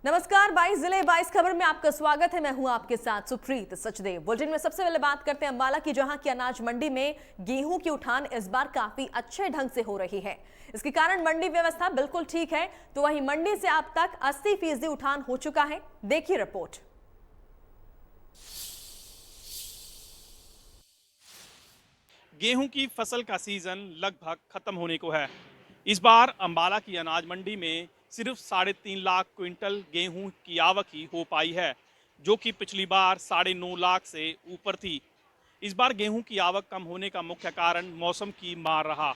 नमस्कार, 22 जिले 22 खबर में आपका स्वागत है। मैं हूं आपके साथ सुप्रीत सचदेव। बुलेटिन में सबसे पहले बात करते हैं अंबाला की, जहां की अनाज मंडी में गेहूं की उठान इस बार काफी अच्छे ढंग से हो रही है। इसके कारण मंडी व्यवस्था बिल्कुल ठीक है। तो वहीं मंडी से अब तक 80% उठान हो चुका है। देखिए रिपोर्ट। गेहूं की फसल का सीजन लगभग खत्म होने को है। इस बार अंबाला की अनाज मंडी में सिर्फ 3.5 लाख क्विंटल गेहूं की आवक ही हो पाई है, जो कि पिछली बार 9.5 लाख से ऊपर थी। इस बार गेहूं की आवक कम होने का मुख्य कारण मौसम की मार रहा।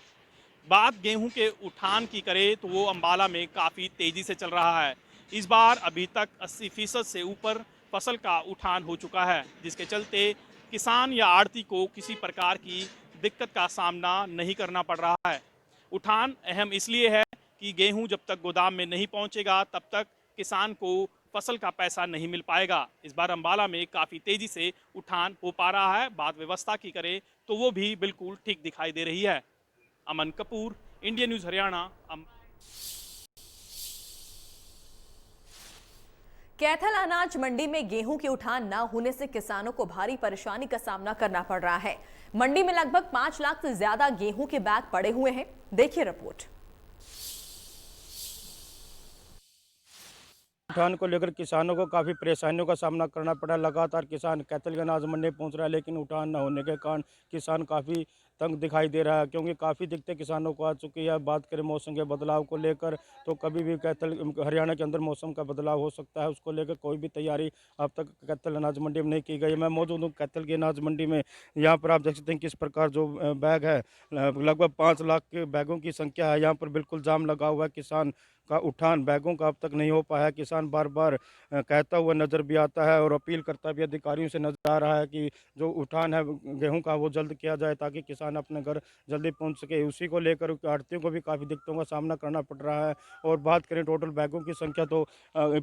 बात गेहूं के उठान की करें तो वो अंबाला में काफ़ी तेज़ी से चल रहा है। इस बार अभी तक 80% से ऊपर फसल का उठान हो चुका है, जिसके चलते किसान या आड़ती को किसी प्रकार की दिक्कत का सामना नहीं करना पड़ रहा है। उठान अहम इसलिए है कि गेहूं जब तक गोदाम में नहीं पहुंचेगा तब तक किसान को फसल का पैसा नहीं मिल पाएगा। इस बार अंबाला में काफ़ी तेज़ी से उठान हो पा रहा है। बात व्यवस्था की करें तो वो भी बिल्कुल ठीक दिखाई दे रही है। अमन कपूर, इंडिया न्यूज़ हरियाणा। कैथल अनाज मंडी में गेहूं की उठान न होने से किसानों को भारी परेशानी का सामना करना पड़ रहा है। मंडी में लगभग 5 लाख से ज्यादा गेहूं के बैग पड़े हुए हैं। देखिए रिपोर्ट। उठान को लेकर किसानों को काफ़ी परेशानियों का सामना करना पड़ा। लगातार किसान कैथल के अनाज मंडी पहुंच रहा है, लेकिन उठान न होने के कारण किसान काफ़ी तंग दिखाई दे रहा है, क्योंकि काफ़ी दिक्कतें किसानों को आ चुकी है। बात करें मौसम के बदलाव को लेकर तो कभी भी कैथल हरियाणा के अंदर मौसम का बदलाव हो सकता है। उसको लेकर कोई भी तैयारी अब तक कैथल अनाज मंडी में नहीं की गई। मैं मौजूद हूँ कैथल की अनाज मंडी में। यहाँ पर आप देख सकते हैं किस प्रकार जो बैग है, लगभग 5 लाख के बैगों की संख्या है। यहाँ पर बिल्कुल जाम लगा हुआ है। किसान का उठान बैगों का अब तक नहीं हो पाया। किसान बार बार कहता हुआ नज़र भी आता है और अपील करता भी अधिकारियों से नजर आ रहा है कि जो उठान है गेहूं का वो जल्द किया जाए, ताकि किसान अपने घर जल्दी पहुंच सके। उसी को लेकर आड़तियों को भी काफ़ी दिक्कतों का सामना करना पड़ रहा है। और बात करें टोटल बैगों की संख्या तो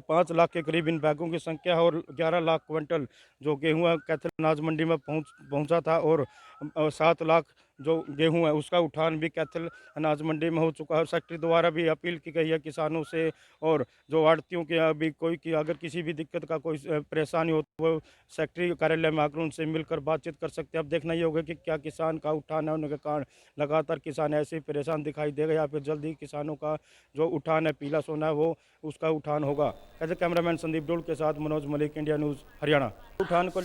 5 लाख के करीब इन बैगों की संख्या है, और 11 लाख क्विंटल जो गेहूँ कैथल अनाज मंडी में पहुँचा था, और 7 लाख जो गेहूं है उसका उठान भी कैथल अनाज मंडी में हो चुका है। सेक्रेटरी द्वारा भी अपील की गई है किसानों से, और जो आड़तियों के अभी कोई की अगर किसी भी दिक्कत का कोई परेशानी हो तो वो सेक्रेटरी कार्यालय में आकर उनसे मिलकर बातचीत कर सकते हैं। अब देखना ही होगा कि क्या किसान का उठान है होने के कारण लगातार किसान ऐसे ही परेशान दिखाई देगा, या फिर जल्द ही किसानों का जो उठान है पीला सोना है वो उसका उठान होगा। ऐसे कैमरामैन संदीप डोल के साथ मनोज मलिक, इंडिया न्यूज़ हरियाणा। उठान को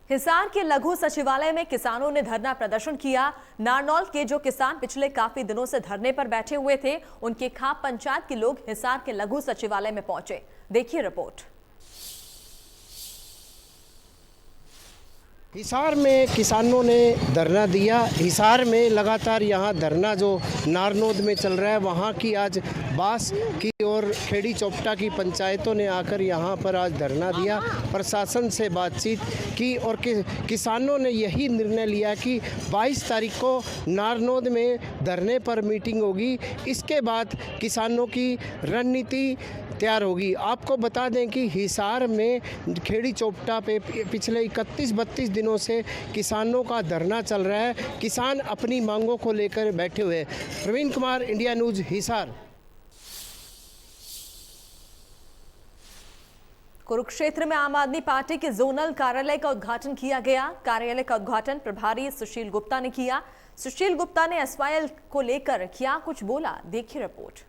हिसार के लघु सचिवालय में किसानों ने धरना प्रदर्शन किया। नारनौल के जो किसान पिछले काफी दिनों से धरने पर बैठे हुए थे, उनके खाप पंचायत के लोग हिसार के लघु सचिवालय में पहुंचे। देखिए रिपोर्ट। हिसार में किसानों ने धरना दिया। हिसार में लगातार यहाँ धरना जो नारनौद में चल रहा है, वहाँ की आज बास की और खेड़ी चोपटा की पंचायतों ने आकर यहाँ पर आज धरना दिया, प्रशासन से बातचीत की, और किसानों ने यही निर्णय लिया कि 22 तारीख को नारनौद में धरने पर मीटिंग होगी। इसके बाद किसानों की रणनीति तैयार होगी। आपको बता दें कि हिसार में खेड़ी चोपटा पे पिछले 31-32 दिनों से किसानों का धरना चल रहा है। किसान अपनी मांगों को लेकर बैठे हुए हैं। Praveen Kumar, India news, Hisar. कुरुक्षेत्र में आम आदमी पार्टी के जोनल कार्यालय का उद्घाटन किया गया। कार्यालय का उद्घाटन प्रभारी सुशील गुप्ता ने किया। सुशील गुप्ता ने एसवाईएल को लेकर क्या कुछ बोला, देखिए रिपोर्ट।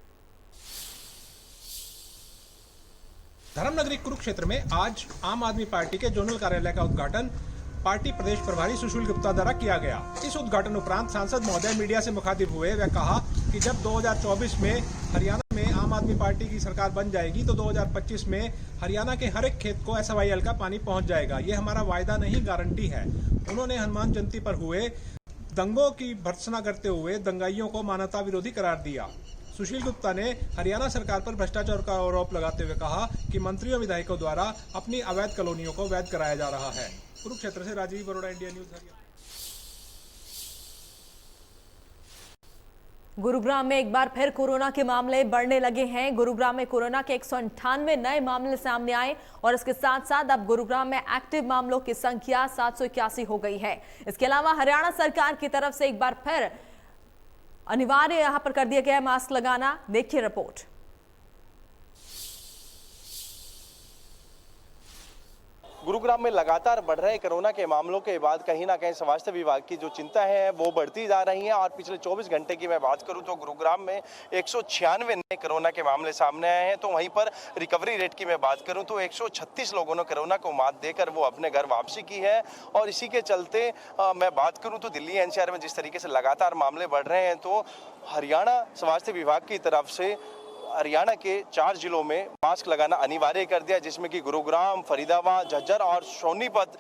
धर्मनगरी कुरुक्षेत्र में आज आम आदमी पार्टी के जोनल कार्यालय का उद्घाटन पार्टी प्रदेश प्रभारी सुशील गुप्ता द्वारा किया गया। इस उद्घाटन उपरांत सांसद महोदय मीडिया से मुखातिब हुए। वह कहा कि जब 2024 में हरियाणा में आम आदमी पार्टी की सरकार बन जाएगी तो 2025 में हरियाणा के हर एक खेत को एसवाईएल का पानी पहुंच जाएगा। ये हमारा वायदा नहीं, गारंटी है। उन्होंने हनुमान जयंती पर हुए दंगों की भर्त्सना करते हुए दंगाइयों को मानवता विरोधी करार दिया। सुशील गुप्ता ने हरियाणा सरकार पर भ्रष्टाचार का आरोप लगाते हुए कहा कि मंत्रियों विधायकों द्वारा अपनी अवैध कॉलोनियों को वैध कराया जा रहा है। कुरुक्षेत्र से राजीव अरोड़ा, इंडिया न्यूज़ हरियाणा। गुरुग्राम में एक बार फिर कोरोना के मामले बढ़ने लगे हैं। गुरुग्राम में कोरोना के 198 नए मामले सामने आए और इसके साथ साथ अब गुरुग्राम में एक्टिव मामलों की संख्या 781 हो गई है। इसके अलावा हरियाणा सरकार की तरफ से एक बार फिर अनिवार्य यहां पर कर दिया गया है मास्क लगाना। देखिए रिपोर्ट। गुरुग्राम में लगातार बढ़ रहे कोरोना के मामलों के बाद कहीं ना कहीं स्वास्थ्य विभाग की जो चिंता है वो बढ़ती जा रही है। और पिछले 24 घंटे की मैं बात करूं तो गुरुग्राम में 196 नए कोरोना के मामले सामने आए हैं। तो वहीं पर रिकवरी रेट की मैं बात करूं तो 136 लोगों ने कोरोना को मात देकर वो अपने घर वापसी की है। और इसी के चलते मैं बात करूँ तो दिल्ली एनसीआर में जिस तरीके से लगातार मामले बढ़ रहे हैं तो हरियाणा स्वास्थ्य विभाग की तरफ से हरियाणा के 4 जिलों में मास्क लगाना अनिवार्य कर दिया, जिसमें कि गुरुग्राम, फरीदाबाद, झज्जर और सोनीपत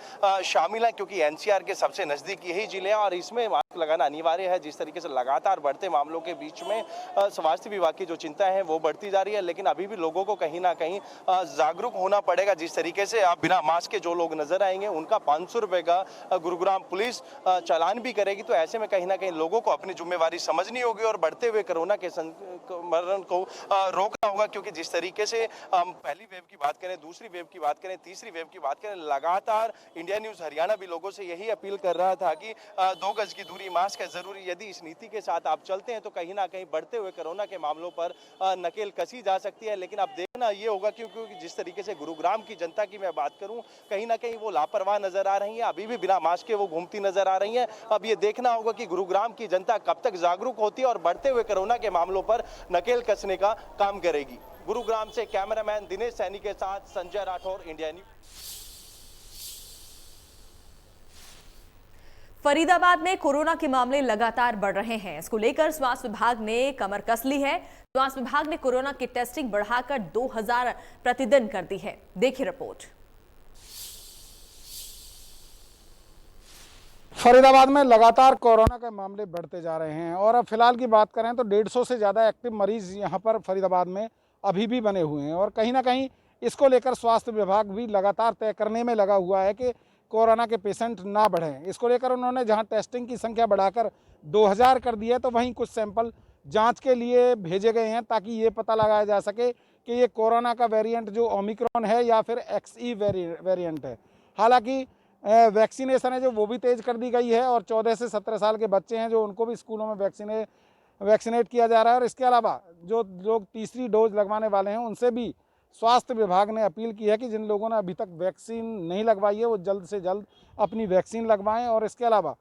शामिल हैं, क्योंकि एनसीआर के सबसे नजदीक यही जिले हैं और इसमें मास्क लगाना अनिवार्य है। जिस तरीके से लगातार बढ़ते मामलों के बीच में स्वास्थ्य विभाग की जो चिंता है वो बढ़ती जा रही है, लेकिन अभी भी लोगों को कहीं ना कहीं जागरूक होना पड़ेगा। जिस तरीके से आप बिना मास्क के जो लोग नजर आएंगे उनका 500 रुपए का गुरुग्राम पुलिस चालान भी करेगी। तो ऐसे में कहीं ना कहीं लोगों को अपनी जिम्मेवारी समझनी होगी और बढ़ते हुए कोरोना के संक्रमण को रोकना होगा, क्योंकि जिस तरीके से पहली वेव की बात करें, दूसरी वेव की बात करें, तीसरी वेव की बात करें, लगातार इंडिया न्यूज हरियाणा भी लोगों से यही अपील कर रहा था कि 2 गज की दूरी, मास्क है जरूरी। यदि इस नीति के साथ आप चलते हैं तो कहीं ना कहीं बढ़ते हुए कोरोना के मामलों पर नकेल कसी जा सकती है। लेकिन अब देखना ये होगा क्योंकि जिस तरीके से गुरुग्राम की जनता की मैं बात करूं, कहीं ना कहीं वो लापरवाह नजर आ रही है, अभी भी बिना मास्क के वो घूमती नजर आ रही है। अब ये देखना होगा कि गुरुग्राम की जनता कब तक जागरूक होती है और बढ़ते हुए कोरोना के मामलों पर नकेल कसने का काम करेगी। गुरुग्राम से कैमरामैन दिनेश सैनी के साथ संजय राठौर, इंडिया न्यूज। फरीदाबाद में कोरोना के मामले लगातार बढ़ रहे हैं। इसको लेकर स्वास्थ्य विभाग ने कमर कस ली है। स्वास्थ्य विभाग ने कोरोना की टेस्टिंग बढ़ाकर 2000 प्रतिदिन कर दी है। देखिए रिपोर्ट। फरीदाबाद में लगातार कोरोना के मामले बढ़ते जा रहे हैं और अब फिलहाल की बात करें तो 150 से ज़्यादा एक्टिव मरीज यहां पर फरीदाबाद में अभी भी बने हुए हैं। और कहीं ना कहीं इसको लेकर स्वास्थ्य विभाग भी लगातार तय करने में लगा हुआ है कि कोरोना के पेशेंट ना बढ़ें। इसको लेकर उन्होंने जहां टेस्टिंग की संख्या बढ़ाकर 2000 कर दी है, तो वहीं कुछ सैंपल जांच के लिए भेजे गए हैं ताकि ये पता लगाया जा सके कि ये कोरोना का वेरिएंट जो ओमिक्रॉन है या फिर XE वेरिएंट है। हालांकि वैक्सीनेशन है जो वो भी तेज़ कर दी गई है और 14 से 17 साल के बच्चे हैं जो उनको भी स्कूलों में वैक्सीनेट किया जा रहा है। और इसके अलावा जो लोग तीसरी डोज लगवाने वाले हैं उनसे भी स्वास्थ्य विभाग ने अपील की है कि जिन लोगों ने अभी तक वैक्सीन नहीं लगवाई है वो जल्द से जल्द अपनी वैक्सीन लगवाएं। और इसके अलावा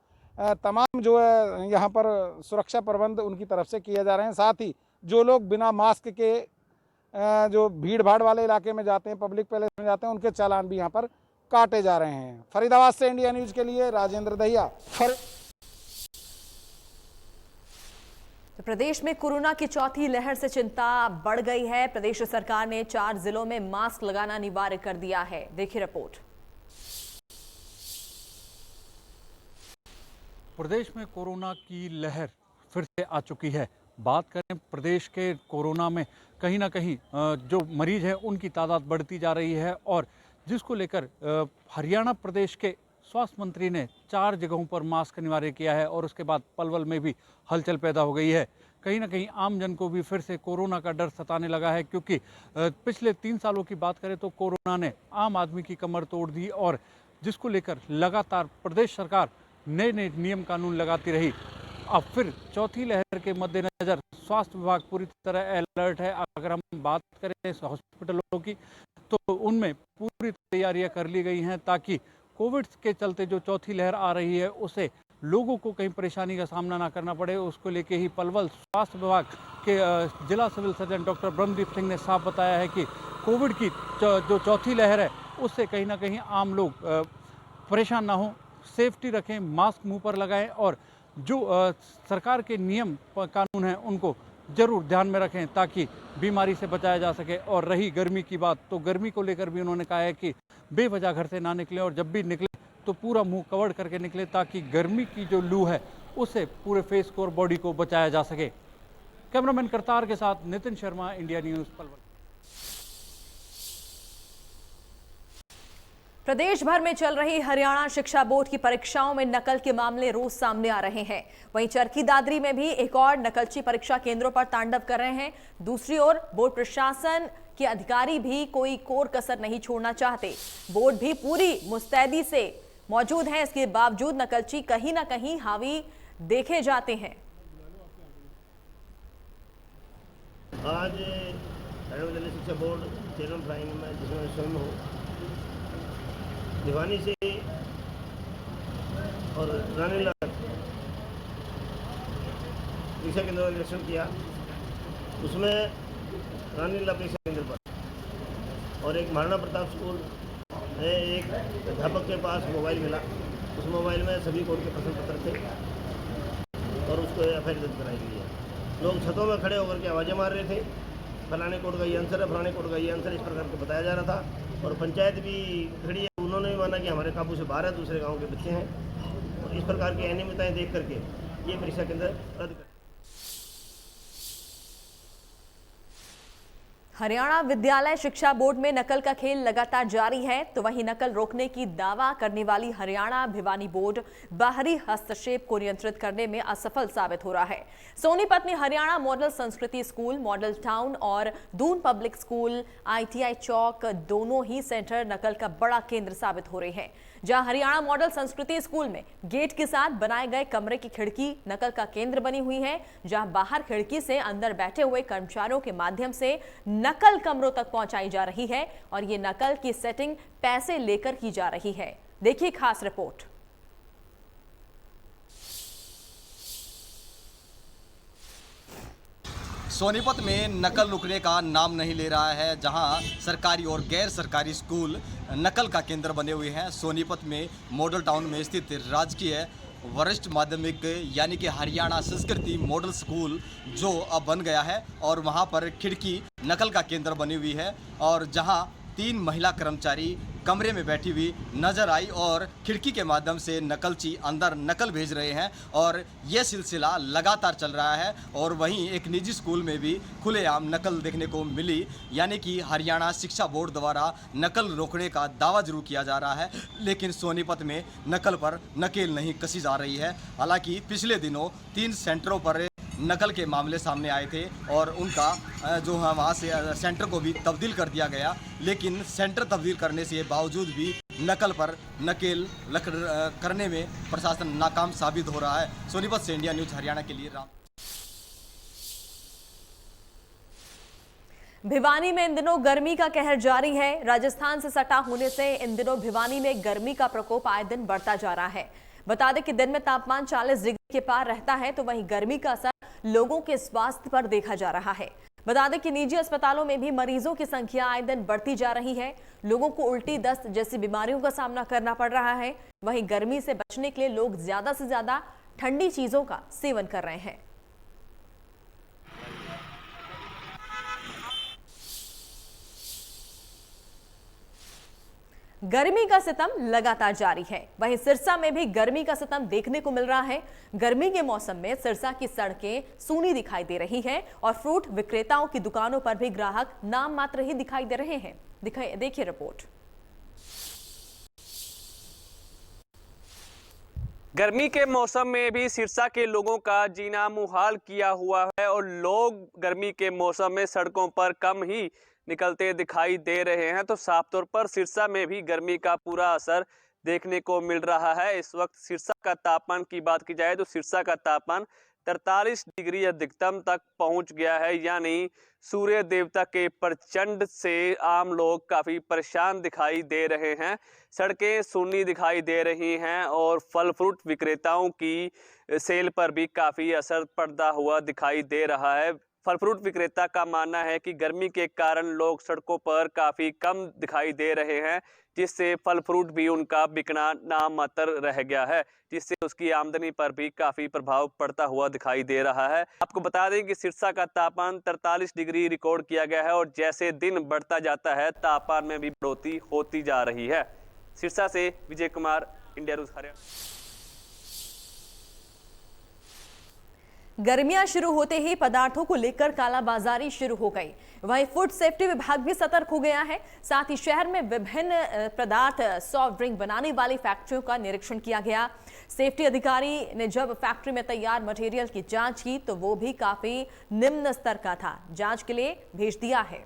तमाम जो है यहाँ पर सुरक्षा प्रबंध उनकी तरफ से किए जा रहे हैं। साथ ही जो लोग बिना मास्क के जो भीड़ भाड़ वाले इलाके में जाते हैं, पब्लिक प्लेस में जाते हैं, उनके चालान भी यहाँ पर काटे जा रहे हैं। फरीदाबाद से इंडिया न्यूज के लिए राजेंद्र दहिया। तो प्रदेश में कोरोना की चौथी लहर से चिंता बढ़ गई है। प्रदेश सरकार ने 4 जिलों में मास्क लगाना अनिवार्य कर दिया है। देखिए रिपोर्ट। प्रदेश में कोरोना की लहर फिर से आ चुकी है। बात करें प्रदेश के कोरोना में कहीं ना कहीं जो मरीज हैं उनकी तादाद बढ़ती जा रही है और जिसको लेकर हरियाणा प्रदेश के स्वास्थ्य मंत्री ने 4 जगहों पर मास्क अनिवार्य किया है और उसके बाद पलवल में भी हलचल पैदा हो गई है। कहीं ना कहीं आम जन को भी फिर से कोरोना का डर सताने लगा है, क्योंकि पिछले 3 सालों की बात करें तो कोरोना ने आम आदमी की कमर तोड़ दी और जिसको लेकर लगातार प्रदेश सरकार नए नए नियम कानून लगाती रही। अब फिर चौथी लहर के मद्देनजर स्वास्थ्य विभाग पूरी तरह अलर्ट है। अगर हम बात करें हॉस्पिटलों की तो उनमें पूरी तैयारियां कर ली गई हैं ताकि कोविड के चलते जो चौथी लहर आ रही है उसे लोगों को कहीं परेशानी का सामना ना करना पड़े। उसको लेके ही पलवल स्वास्थ्य विभाग के जिला civil surgeon doctor Brahmdeep Singh ने साफ बताया है कि कोविड की जो चौथी लहर है उससे कहीं ना कहीं आम लोग परेशान ना हो, सेफ्टी रखें, मास्क मुंह पर लगाएं और जो सरकार के नियम कानून हैं उनको जरूर ध्यान में रखें ताकि बीमारी से बचाया जा सके। और रही गर्मी की बात, तो गर्मी को लेकर भी उन्होंने कहा है कि बेवजह घर से ना निकलें और जब भी निकले तो पूरा मुंह कवर करके निकले ताकि गर्मी की जो लू है उससे पूरे फेस को और बॉडी को बचाया जा सके। कैमरामैन करतार के साथ नितिन शर्मा, इंडिया न्यूज, पलवल। प्रदेश भर में चल रही हरियाणा शिक्षा बोर्ड की परीक्षाओं में नकल के मामले रोज सामने आ रहे हैं। वहीं चरखी दादरी में भी एक और नकलची परीक्षा केंद्रों पर तांडव कर रहे हैं। दूसरी ओर बोर्ड प्रशासन के अधिकारी भी कोई कोर कसर नहीं छोड़ना चाहते। बोर्ड भी पूरी मुस्तैदी से मौजूद है, इसके बावजूद नकलची कहीं ना कहीं हावी देखे जाते हैं। आज हरियाणा विद्यालय शिक्षा बोर्ड चेयरमैन ड्राइंग में जिसमें मैं स्वयं हूँ, भिवानी से और रानीला परीक्षा केंद्र का निरीक्षण किया। उसमें रानीला परीक्षा केंद्र पर और एक महाराणा प्रताप स्कूल में एक अध्यापक के पास मोबाइल मिला। उस मोबाइल में सभी कोड के प्रश्न पत्र थे और उसको एफआईआर दर्ज कराई गई है। लोग छतों में खड़े होकर के आवाज़ें मार रहे थे, फलाने कोड का ये आंसर है, फलाने कोड का ये आंसर, इस प्रकार को बताया जा रहा था। और पंचायत भी खड़ी है, उन्होंने भी माना कि हमारे काबू से बाहर है, दूसरे गाँव के बच्चे हैं। और इस प्रकार की अनियमितताएँ देख करके ये परीक्षा केंद्र रद्द कर। हरियाणा विद्यालय शिक्षा बोर्ड में नकल का खेल लगातार जारी है, तो वहीं नकल रोकने की दावा करने वाली हरियाणा भिवानी बोर्ड बाहरी हस्तक्षेप को नियंत्रित करने में असफल साबित हो रहा है। सोनीपत में हरियाणा मॉडल संस्कृति स्कूल, मॉडल टाउन और दून पब्लिक स्कूल, ITI चौक दोनों ही सेंटर नकल का बड़ा केंद्र साबित हो रहे हैं। जहां हरियाणा मॉडल संस्कृति स्कूल में गेट के साथ बनाए गए कमरे की खिड़की नकल का केंद्र बनी हुई है, जहां बाहर खिड़की से अंदर बैठे हुए कर्मचारियों के माध्यम से नकल कमरों तक पहुंचाई जा रही है और ये नकल की सेटिंग पैसे लेकर की जा रही है। देखिए खास रिपोर्ट। सोनीपत में नकल रुकने का नाम नहीं ले रहा है, जहां सरकारी और गैर सरकारी स्कूल नकल का केंद्र बने हुए हैं। सोनीपत में मॉडल टाउन में स्थित राजकीय वरिष्ठ माध्यमिक यानी कि हरियाणा संस्कृति मॉडल स्कूल जो अब बन गया है और वहां पर खिड़की नकल का केंद्र बनी हुई है और जहां 3 महिला कर्मचारी कमरे में बैठी हुई नजर आई और खिड़की के माध्यम से नकलची अंदर नकल भेज रहे हैं और ये सिलसिला लगातार चल रहा है। और वहीं एक निजी स्कूल में भी खुलेआम नकल देखने को मिली, यानी कि हरियाणा शिक्षा बोर्ड द्वारा नकल रोकने का दावा जरूर किया जा रहा है, लेकिन सोनीपत में नकल पर नकेल नहीं कसी जा रही है। हालांकि पिछले दिनों 3 सेंटरों पर नकल के मामले सामने आए थे और उनका जो है वहाँ से सेंटर को भी तब्दील कर दिया गया, लेकिन सेंटर तब्दील करने से बावजूद भी नकल पर नकेल करने में प्रशासन नाकाम साबित हो रहा है। सोनीपत से इंडिया न्यूज़ हरियाणा के लिए राम। भिवानी में इन दिनों गर्मी का कहर जारी है। राजस्थान से सटा होने से इन दिनों भिवानी में गर्मी का प्रकोप आए दिन बढ़ता जा रहा है। बता दें कि दिन में तापमान 40 डिग्री के पार रहता है, तो वहीं गर्मी का असर लोगों के स्वास्थ्य पर देखा जा रहा है। बता दें कि निजी अस्पतालों में भी मरीजों की संख्या आए दिन बढ़ती जा रही है। लोगों को उल्टी, दस्त जैसी बीमारियों का सामना करना पड़ रहा है। वहीं गर्मी से बचने के लिए लोग ज्यादा से ज्यादा ठंडी चीजों का सेवन कर रहे हैं। गर्मी का सितम लगातार जारी है। वहीं सिरसा में भी गर्मी का सितम देखने को मिल रहा है। गर्मी के मौसम में सिरसा की सड़कें सूनी दिखाई दे रही हैं और फ्रूट विक्रेताओं की दुकानों पर भी ग्राहक नाम मात्र ही दिखाई दे रहे हैं। देखिए रिपोर्ट। गर्मी के मौसम में भी सिरसा के लोगों का जीना मुहाल किया हुआ है और लोग गर्मी के मौसम में सड़कों पर कम ही निकलते दिखाई दे रहे हैं। तो साफ तौर पर सिरसा में भी गर्मी का पूरा असर देखने को मिल रहा है। इस वक्त सिरसा का तापमान की बात की जाए तो सिरसा का तापमान 43 डिग्री अधिकतम तक पहुंच गया है, यानी सूर्य देवता के प्रचंड से आम लोग काफ़ी परेशान दिखाई दे रहे हैं। सड़कें सूनी दिखाई दे रही हैं और फल फ्रूट विक्रेताओं की सेल पर भी काफ़ी असर पड़ता हुआ दिखाई दे रहा है। फल फ्रूट विक्रेता का मानना है कि गर्मी के कारण लोग सड़कों पर काफ़ी कम दिखाई दे रहे हैं, जिससे फल फ्रूट भी उनका बिकना नामात्र रह गया है, जिससे उसकी आमदनी पर भी काफ़ी प्रभाव पड़ता हुआ दिखाई दे रहा है। आपको बता दें कि सिरसा का तापमान 43 डिग्री रिकॉर्ड किया गया है और जैसे दिन बढ़ता जाता है तापमान में भी बढ़ोतरी होती जा रही है। सिरसा से विजय कुमार, इंडिया न्यूज़ हरियाणा। गर्मियां शुरू होते ही पदार्थों को लेकर कालाबाजारी शुरू हो गई। वहीं फूड सेफ्टी विभाग भी सतर्क हो गया है। साथ ही शहर में विभिन्न पदार्थ सॉफ्ट ड्रिंक बनाने वाली फैक्ट्रियों का निरीक्षण किया गया। सेफ्टी अधिकारी ने जब फैक्ट्री में तैयार मटेरियल की जांच की तो वो भी काफी निम्न स्तर का था। जांच के लिए भेज दिया है।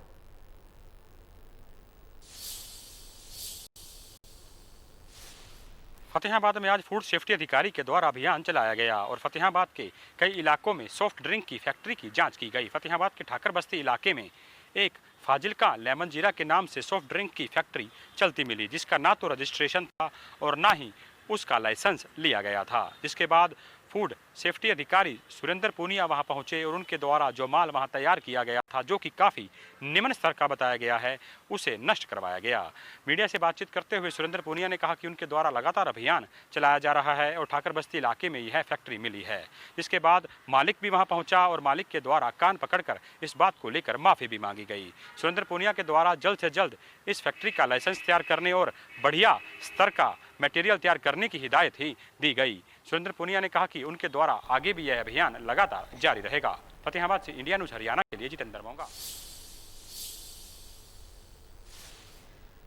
फतेहाबाद में आज फूड सेफ्टी अधिकारी के द्वारा अभियान चलाया गया और फतेहाबाद के कई इलाकों में सॉफ्ट ड्रिंक की फैक्ट्री की जांच की गई। फतेहाबाद के ठाकर बस्ती इलाके में एक फाजिलका लेमन जीरा के नाम से सॉफ्ट ड्रिंक की फैक्ट्री चलती मिली, जिसका ना तो रजिस्ट्रेशन था और ना ही उसका लाइसेंस लिया गया था। जिसके बाद फूड सेफ्टी अधिकारी सुरेंद्र पूनिया वहां पहुंचे और उनके द्वारा जो माल वहां तैयार किया गया था, जो कि काफ़ी निम्न स्तर का बताया गया है, उसे नष्ट करवाया गया। मीडिया से बातचीत करते हुए सुरेंद्र पूनिया ने कहा कि उनके द्वारा लगातार अभियान चलाया जा रहा है और ठाकर बस्ती इलाके में यह फैक्ट्री मिली है। जिसके बाद मालिक भी वहां पहुंचा और मालिक के द्वारा कान पकड़कर इस बात को लेकर माफ़ी भी मांगी गई। सुरेंद्र पूनिया के द्वारा जल्द से जल्द इस फैक्ट्री का लाइसेंस तैयार करने और बढ़िया स्तर का मटेरियल तैयार करने की हिदायत ही दी गई। सुरेंद्र पूनिया ने कहा कि उनके द्वारा आगे भी यह अभियान लगातार जारी रहेगा। फतेहाबाद से इंडिया न्यूज़ हरियाणा के लिए जितेंद्र मोंगा।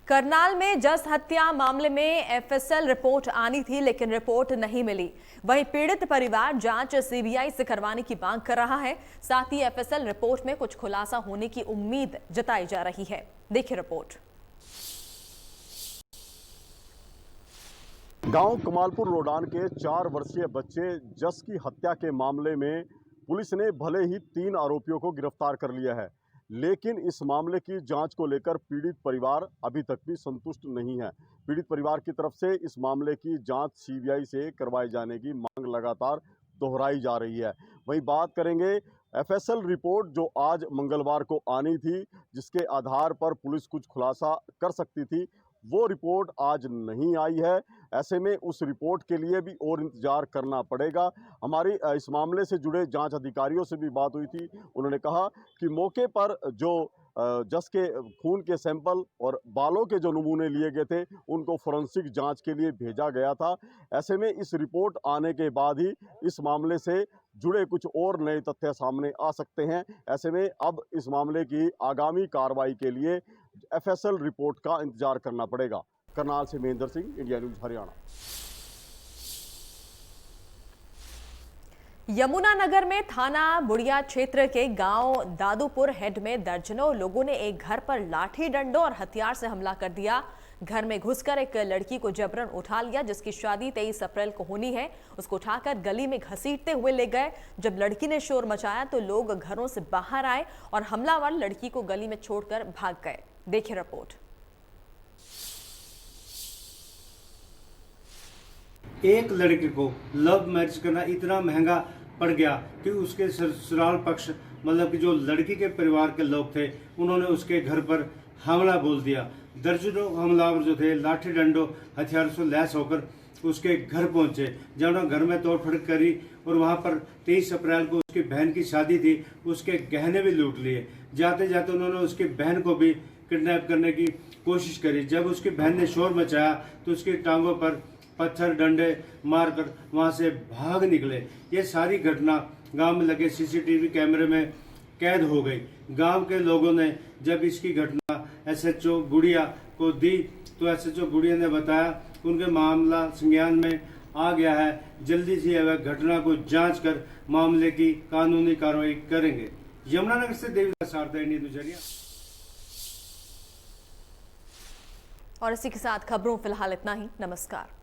करनाल में जस हत्या मामले में एफएसएल रिपोर्ट आनी थी, लेकिन रिपोर्ट नहीं मिली। वहीं पीड़ित परिवार जांच सीबीआई से करवाने की मांग कर रहा है। साथ ही एफएसएल रिपोर्ट में कुछ खुलासा होने की उम्मीद जताई जा रही है। देखिए रिपोर्ट। गांव कमालपुर रोडान के 4 वर्षीय बच्चे जस की हत्या के मामले में पुलिस ने भले ही 3 आरोपियों को गिरफ्तार कर लिया है, लेकिन इस मामले की जांच को लेकर पीड़ित परिवार अभी तक भी संतुष्ट नहीं है। पीड़ित परिवार की तरफ से इस मामले की जांच सीबीआई से करवाए जाने की मांग लगातार दोहराई जा रही है। वहीं बात करेंगे एफएसएल रिपोर्ट जो आज मंगलवार को आनी थी, जिसके आधार पर पुलिस कुछ खुलासा कर सकती थी, वो रिपोर्ट आज नहीं आई है। ऐसे में उस रिपोर्ट के लिए भी और इंतजार करना पड़ेगा। हमारी इस मामले से जुड़े जांच अधिकारियों से भी बात हुई थी। उन्होंने कहा कि मौके पर जो जस के खून के सैंपल और बालों के जो नमूने लिए गए थे, उनको फोरेंसिक जांच के लिए भेजा गया था। ऐसे में इस रिपोर्ट आने के बाद ही इस मामले से जुड़े कुछ और नए तथ्य सामने आ सकते हैं। ऐसे में अब इस मामले की आगामी कार्रवाई के लिए एफएसएल रिपोर्ट का इंतजार करना पड़ेगा। करनाल से महेंद्र सिंह, इंडिया न्यूज़ हरियाणा। यमुनानगर में थाना बुढ़िया क्षेत्र के गांव दादूपुर हेड में दर्जनों लोगों ने एक घर पर लाठी डंडों और हथियार से हमला कर दिया। घर में घुसकर एक लड़की को जबरन उठा लिया, जिसकी शादी 23 अप्रैल को होनी है। उसको उठाकर गली में घसीटते हुए ले गए। जब लड़की ने शोर मचाया तो लोग घरों से बाहर आए और हमलावर लड़की को गली में छोड़कर भाग गए। देखिए रिपोर्ट। एक लड़के को लव मैरिज करना इतना महंगा पड़ गया कि उसके ससुराल पक्ष मतलब कि जो लड़की के परिवार के लोग थे, उन्होंने उसके घर पर हमला बोल दिया। दर्जनों हमलावर जो थे लाठी डंडों हथियारों से लैस होकर उसके घर पहुंचे, जब उन्होंने घर में तोड़फोड़ करी और वहां पर 23 अप्रैल को उसकी बहन की शादी थी, उसके गहने भी लूट लिए। जाते जाते उन्होंने उसकी बहन को भी किडनैप करने की कोशिश करी। जब उसकी बहन ने शोर मचाया तो उसकी टांगों पर पत्थर डंडे मारकर वहां से भाग निकले। ये सारी घटना गांव में लगे सीसीटीवी कैमरे में कैद हो गई। गांव के लोगों ने जब इसकी घटना एसएचओ बुढ़िया को दी तो एसएचओ बुढ़िया ने बताया कि उनके मामला संज्ञान में आ गया है, जल्दी से वह घटना को जांच कर मामले की कानूनी कार्रवाई करेंगे। यमुनानगर से देवीदास सारदा, इंडिया न्यूज़ हरियाणा। और इसी के साथ खबरों फिलहाल इतना ही। नमस्कार।